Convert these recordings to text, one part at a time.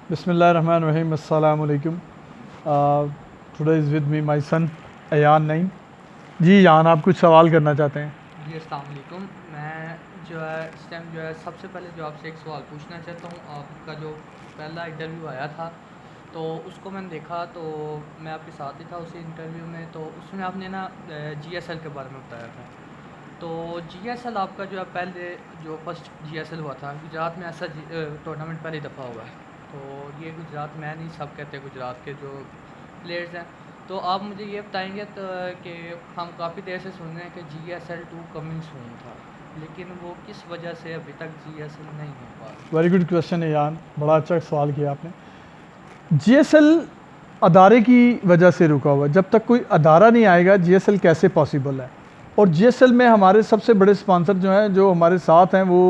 बिस्मिल्लाहिर्रहमानिर्रहीम अस्सलाम वालेकुम। Today is with me my son Ayan Naeem. जी यान, आप कुछ सवाल करना चाहते हैं? जी अस्सलाम वालेकुम। मैं जो है इस टाइम जो है सबसे पहले जो आपसे एक सवाल पूछना चाहता हूँ। आपका जो पहला इंटरव्यू आया था तो उसको मैंने देखा, तो मैं आपके साथ ही था उसी इंटरव्यू में। तो उसमें आपने ना जीएसएल के बारे में बताया था। तो जीएसएल आपका जो है पहले जो फर्स्ट जीएसएल हुआ था गुजरात में, ऐसा टूर्नामेंट पहली दफ़ा हुआ है। तो ये गुजरात में नहीं, सब कहते हैं गुजरात के जो प्लेयर्स हैं। तो आप मुझे ये बताएंगे तो कि हम काफ़ी देर से सुन रहे हैं कि GSL 2 कमिंग सून था, लेकिन वो किस वजह से अभी तक GSL नहीं हो पा रहा। वेरी गुड क्वेश्चन है यान, बड़ा अच्छा सवाल किया आपने। जीएसएल अदारे की वजह से रुका हुआ है। जब तक कोई अदारा नहीं आएगा जीएसएल कैसे पॉसिबल है। और जीएसएल में हमारे सबसे बड़े स्पॉन्सर जो हैं, जो हमारे साथ हैं, वो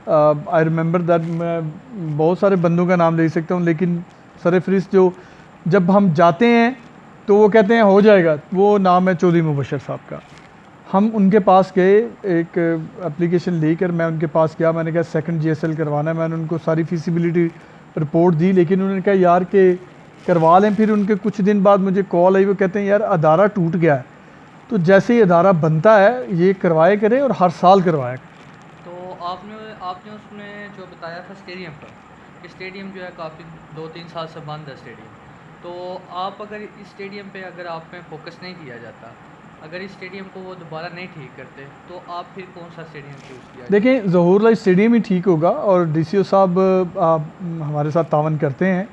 आई रिमेंबर दैट, मैं बहुत सारे बंदों का नाम ले सकता हूँ, लेकिन सरफरिस्त जो जब हम जाते हैं तो वो कहते हैं हो जाएगा, वो नाम है चौधरी मुबशर साहब का। हम उनके पास गए, एक एप्लीकेशन लेकर मैं उनके पास गया। मैंने कहा सेकंड जीएसएल करवाना है। मैंने उनको सारी फिजिबिलिटी रिपोर्ट दी, लेकिन उन्होंने कहा यार कि करवा लें। फिर उनके कुछ दिन बाद मुझे कॉल आई, वो कहते हैं यार अदारा टूट गया है, तो जैसे ही अदारा बनता है ये करवाए करें और हर साल करवाया करें। तो आपने आपने उसमें जो बताया था स्टेडियम पर, कि स्टेडियम जो है काफ़ी 2-3 साल से बंद है स्टेडियम। तो आप अगर इस स्टेडियम पे अगर आप पे फोकस नहीं किया जाता, अगर इस स्टेडियम को वो दोबारा नहीं ठीक करते, तो आप फिर कौन सा स्टेडियम चूज़ किया जाए। देखें, ज़हूरुल्लाह स्टेडियम ही ठीक होगा, और डीसीओ साहब हमारे साथ तावन करते हैं।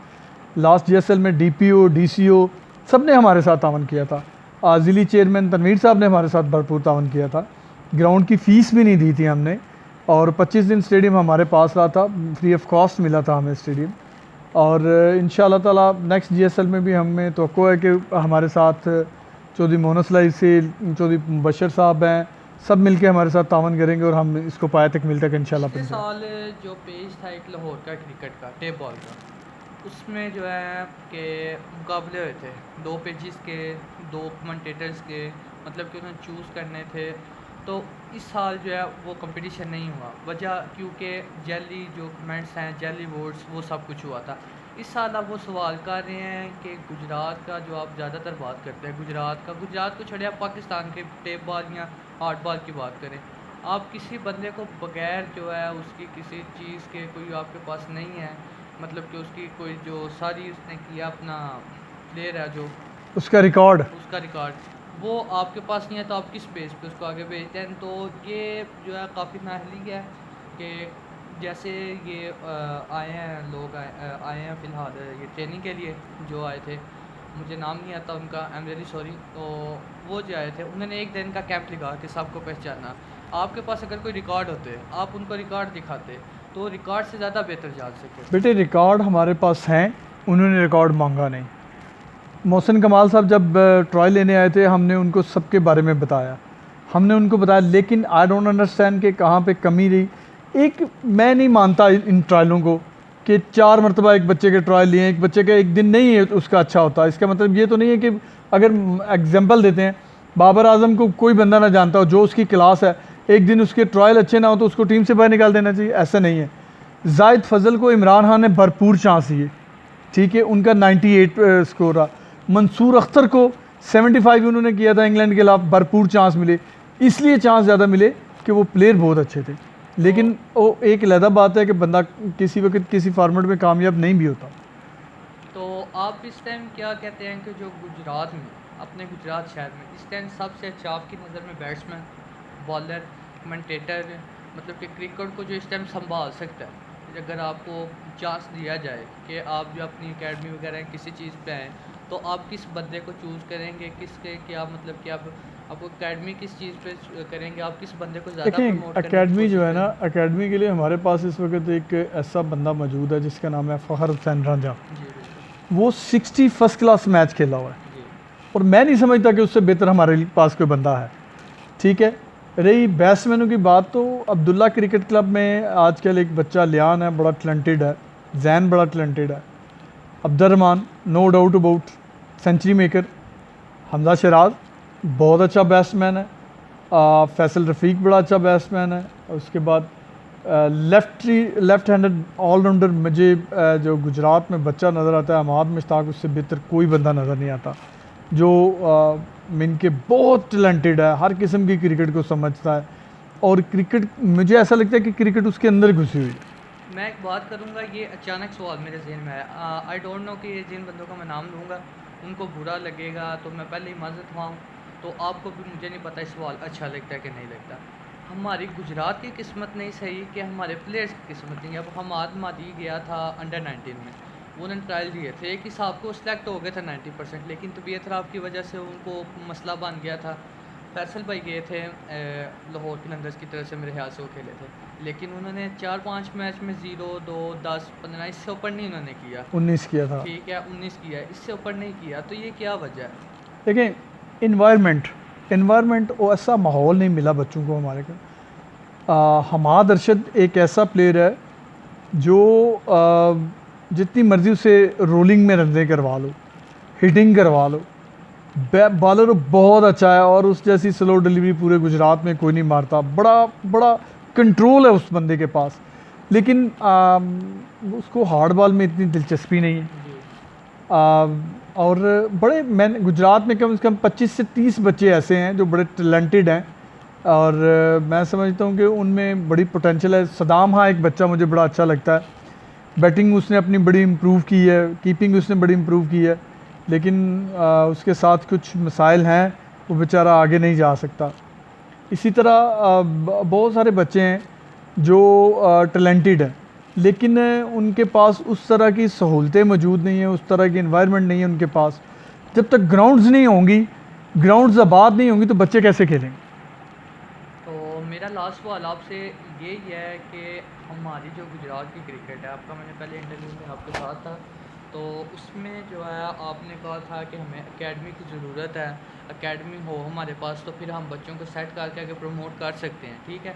लास्ट जीएसएल में डीपीओ डीसीओ सब ने हमारे साथ तावन किया था। ज़िली चेयरमैन तनवीर साहब ने हमारे साथ भरपूर तावन किया था। ग्राउंड की फ़ीस भी नहीं दी थी हमने, और 25 दिन स्टेडियम हमारे पास रहा था, फ्री ऑफ कॉस्ट मिला था हमें स्टेडियम। और इंशाअल्लाह ताला नेक्स्ट जीएसएल में भी हमें तवक्को है कि हमारे साथ चौधरी मोहन सलाई से चौधरी मुबशर साहब हैं, सब मिलके हमारे साथ तावन करेंगे और हम इसको पाए तक मिल तक इंशाल्लाह पिछले पहुंचाएं। साल जो पेज था एक लाहौर का क्रिकेट का टेप बॉल का, उसमें जो है कि मुकाबले हुए थे दो पेजेस के, दो कमेंटेटर्स के, मतलब कि उन्हें चूज़ करने थे। तो इस साल जो है वो कंपटीशन नहीं हुआ, वजह क्योंकि जैली जो कमेंट्स हैं, जैली वोट्स, वो सब कुछ हुआ था। इस साल आप वो सवाल कर रहे हैं कि गुजरात का जो आप ज़्यादातर बात करते हैं, गुजरात को छोड़िए, आप पाकिस्तान के टेप बॉल या हार्ड बॉल की बात करें, आप किसी बंदे को बगैर जो है उसकी किसी चीज़ के, कोई आपके पास नहीं है, मतलब कि उसकी कोई जो सारी उसने किया अपना प्लेयर है जो उसका रिकॉर्ड। उसका रिकॉर्ड, वो आपके पास नहीं है, तो आप किस बेस पे उसको आगे भेजते हैं। तो ये जो है काफ़ी नाअहली है कि जैसे ये आए हैं लोग, आए हैं फ़िलहाल ये ट्रेनिंग के लिए जो आए थे, मुझे नाम नहीं आता उनका, आई एम रियली सॉरी। तो वो जो आए थे उन्होंने एक दिन का कैंप लगा के सबको पहचाना। आपके पास अगर कोई रिकॉर्ड होते, आप उनको रिकॉर्ड दिखाते, तो रिकॉर्ड से ज़्यादा बेहतर जान सकते। बेटे रिकॉर्ड हमारे पास हैं, उन्होंने रिकॉर्ड मांगा नहीं। मोहसिन कमाल साहब जब ट्रायल लेने आए थे, हमने उनको सबके बारे में बताया, हमने उनको बताया, लेकिन आई डोंट अंडरस्टैंड कि कहाँ पे कमी रही। एक मैं नहीं मानता इन ट्रायलों को कि 4 मरतबा एक बच्चे के ट्रायल लिए, एक बच्चे का एक दिन नहीं है उसका अच्छा होता। इसका मतलब ये तो नहीं है कि अगर एग्जाम्पल देते हैं, बाबर आजम को कोई बंदा ना जानता हो, जो उसकी क्लास है, एक दिन उसके ट्रायल अच्छे ना हो तो उसको टीम से बाहर निकाल देना चाहिए, ऐसा नहीं है। जाहिद फजल को इमरान खान ने भरपूर चांस दिए, ठीक है, उनका 98 स्कोर रहा। मंसूर अख्तर को 75 उन्होंने किया था इंग्लैंड के खिलाफ, भरपूर चांस मिले, इसलिए चांस ज़्यादा मिले कि वो प्लेयर बहुत अच्छे थे। लेकिन वो एक अलहदा बात है कि बंदा किसी वक्त किसी फॉर्मेट में कामयाब नहीं भी होता। तो आप इस टाइम क्या कहते हैं कि जो गुजरात में, अपने गुजरात शहर में इस टाइम सबसे अच्छा आपकी नज़र में बैट्समैन, बॉलर, कमेंटेटर, मतलब कि क्रिकेट को जो इस टाइम संभाल सकता है, अगर आपको चांस दिया जाए कि आप जो अपनी एकेडमी वगैरह किसी चीज़ पे आएँ, तो आप किस बंदे को चूज़ करेंगे, किसके क्या मतलब कि आप एकेडमी किस चीज़ पे करेंगे, आप किस बंदे को ज़्यादा देखें, प्रमोट करने की एकेडमी जो कोशिश है ना, करेंगे। एकेडमी के लिए हमारे पास इस वक्त एक ऐसा बंदा मौजूद है जिसका नाम है फ़खर हुसैन रांझा। जी बिल्कुल। वो 60 फर्स्ट क्लास मैच खेला हुआ है, जी और मैं नहीं समझता कि उससे बेहतर हमारे पास कोई बंदा है, ठीक है। रही बैट्समैनों की बात, तो अब्दुल्ला क्रिकेट क्लब में आजकल एक बच्चा लियान है, बड़ा टैलेंटेड है, जैन बड़ा टैलेंटेड है, Abdurrahman no doubt about century maker, Hamza Shiraz बहुत अच्छा बैट्समैन है, फैसल रफ़ीक बड़ा अच्छा बैट्समैन है, और उसके बाद लेफ़्ट हैंडेड ऑलराउंडर मुझे जो गुजरात में बच्चा नज़र आता है अमाद मुश्ताक, उससे बेहतर कोई बंदा नज़र नहीं आता, जो मीन के बहुत टैलेंटेड है, हर किस्म की क्रिकेट को समझता है और क्रिकेट मुझे ऐसा लगता है कि क्रिकेट उसके अंदर घुसी हुई है। मैं एक बात करूँगा, ये अचानक सवाल मेरे जहन में आया। आई डोंट नो कि जिन बंदों का मैं नाम लूँगा उनको बुरा लगेगा, तो मैं पहले ही माज़रत ख़्वाह हूँ। तो आपको भी, मुझे नहीं पता ये सवाल अच्छा लगता है कि नहीं लगता। हमारी गुजरात की किस्मत नहीं सही कि हमारे प्लेयर्स की किस्मत नहीं है। अब हमाद मादी गया था अंडर 19 में, वो उन्होंने ट्रायल दिए थे, एक हिसाब को सिलेक्ट हो गए थे 90%, लेकिन तबीयत ख़राब की वजह से उनको मसला बन गया था। फैसल भाई गए थे लाहौर कलंदर्स की तरफ से, मेरे ख्याल से वो खेले थे, लेकिन उन्होंने 4-5 मैच में 0, 2, 10, 15 इससे ऊपर नहीं उन्होंने किया। 19 किया था। ठीक है, 19 किया है, इससे ऊपर नहीं किया, तो ये क्या वजह है? देखें, इन्वायरमेंट वो ऐसा माहौल नहीं मिला बच्चों को हमारे को। हमाद अरशद एक ऐसा प्लेयर है जो जितनी मर्ज़ी उसे रोलिंग में रन करवा लो, हिटिंग करवा लो, बॉलर बहुत अच्छा है और उस जैसी स्लो डिलीवरी पूरे गुजरात में कोई नहीं मारता। बड़ा बड़ा कंट्रोल है उस बंदे के पास, लेकिन उसको हार्ड बॉल में इतनी दिलचस्पी नहीं है। और बड़े मैंने गुजरात में कम से कम 25 से 30 बच्चे ऐसे हैं जो बड़े टैलेंटेड हैं और मैं समझता हूँ कि उनमें बड़ी पोटेंशियल है। सदाम, हाँ, एक बच्चा मुझे बड़ा अच्छा लगता है, बैटिंग उसने अपनी बड़ी इम्प्रूव की है, कीपिंग उसने बड़ी इम्प्रूव की है, लेकिन उसके साथ कुछ मसाइल हैं, वो बेचारा आगे नहीं जा सकता। इसी तरह बहुत सारे बच्चे हैं जो टैलेंटेड हैं, लेकिन उनके पास उस तरह की सहूलतें मौजूद नहीं हैं, उस तरह की एनवायरनमेंट नहीं है उनके पास। जब तक ग्राउंड्स नहीं होंगी, ग्राउंड्स आबाद नहीं होंगी, तो बच्चे कैसे खेलेंगे? तो मेरा लास्ट सवाल आपसे यही है कि हमारी जो गुजरात की क्रिकेट है, आपका मैंने पहले इंटरव्यू में आपके साथ था, तो उसमें जो है आपने कहा था कि हमें एकेडमी की ज़रूरत है, एकेडमी हो हमारे पास तो फिर हम बच्चों को सेट करके आगे प्रमोट कर सकते हैं। ठीक है,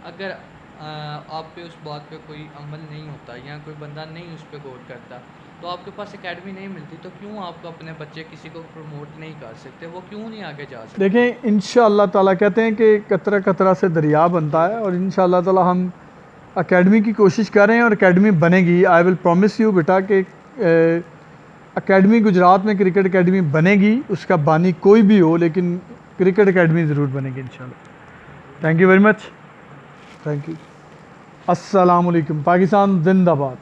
अगर आप पे उस बात पे कोई अमल नहीं होता या कोई बंदा नहीं उस पर गौर करता, तो आपके पास एकेडमी नहीं मिलती, तो क्यों आप अपने बच्चे किसी को प्रमोट नहीं कर सकते? वो क्यों नहीं आगे जा सकते? देखें, इंशाअल्लाह ताला कहते हैं कि कतरा कतरा से दरिया बनता है, और इंशाअल्लाह ताला हम एकेडमी की कोशिश कर रहे हैं और एकेडमी बनेगी। आई विल प्रॉमिस यू बेटा कि एकेडमी गुजरात में क्रिकेट एकेडमी बनेगी, उसका बानी कोई भी हो, लेकिन क्रिकेट एकेडमी ज़रूर बनेगी इंशाअल्लाह। Thank you very much, thank you. अस्सलाम वालेकुम। पाकिस्तान जिंदाबाद।